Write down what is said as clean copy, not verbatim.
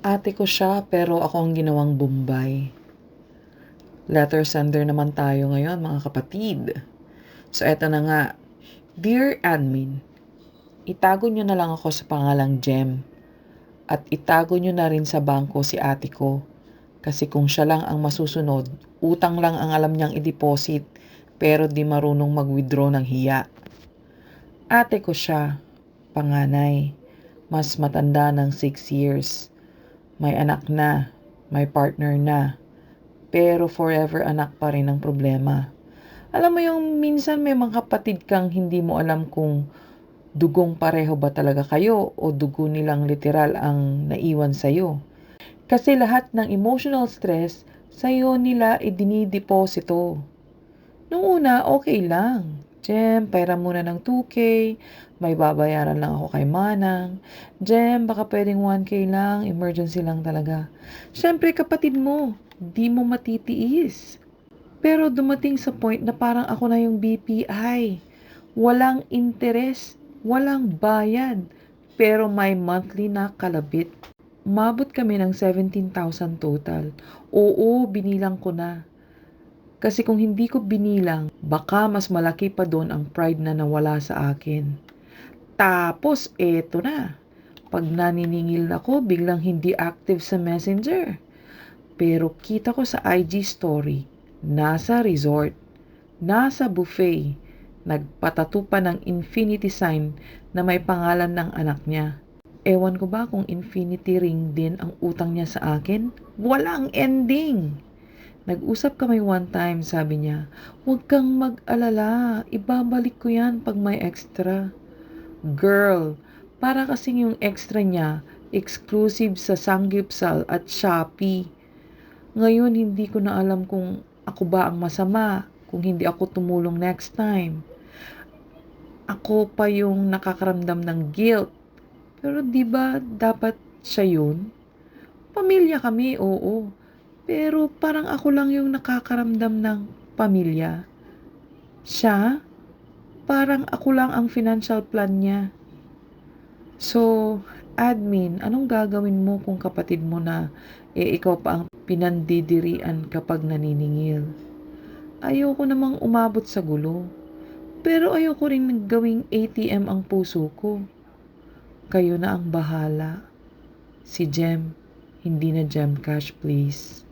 Ate ko siya pero ako ang ginawang Bombay. Letter sender naman tayo ngayon mga kapatid. So eto na nga. Dear Admin, itago nyo na lang ako sa pangalang Jem. At itago nyo na rin sa bangko si ate ko. Kasi kung siya lang ang masusunod, utang lang ang alam niyang i-deposit pero di marunong mag-withdraw ng hiya. Ate ko siya, panganay, mas matanda ng 6 years. May anak na, may partner na, pero forever anak pa rin ang problema. Alam mo yung minsan may mga kapatid kang hindi mo alam kung dugong pareho ba talaga kayo o dugo nilang literal ang naiwan sa'yo. Kasi lahat ng emotional stress sa'yo nila idinideposito. Noong una, okay lang. Jem, pairam muna ng 2K, may babayaran lang ako kay Manang. Jem, baka pwedeng 1K lang, emergency lang talaga. Siyempre kapatid mo, di mo matitiis. Pero dumating sa point na parang ako na yung BPI. Walang interest, walang bayad, pero may monthly na kalabit. Umabot kami ng 17,000 total. Oo, binilang ko na. Kasi kung hindi ko binilang, baka mas malaki pa doon ang pride na nawala sa akin. Tapos, eto na. Pag naniningil ako, biglang hindi active sa messenger. Pero kita ko sa IG story, nasa resort, nasa buffet, nagpatato pa ng infinity sign na may pangalan ng anak niya. Ewan ko ba kung infinity ring din ang utang niya sa akin? Walang ending! Nag-usap kami one time, sabi niya, "Huwag kang mag-alala, ibabalik ko yan pag may extra." Girl, para kasing yung extra niya, exclusive sa Sanggipsal at Shopee. Ngayon, hindi ko na alam kung ako ba ang masama, kung hindi ako tumulong next time. Ako pa yung nakakaramdam ng guilt. Pero di ba dapat siya yun? Pamilya kami, oo. Pero parang ako lang yung nakakaramdam ng pamilya. Siya, parang ako lang ang financial plan niya. So, admin, anong gagawin mo kung kapatid mo na ikaw pa ang pinandidirian kapag naniningil? Ayoko namang umabot sa gulo. Pero ayoko rin gawing ATM ang puso ko. Kayo na ang bahala. Si Jem, hindi na Jem Cash please.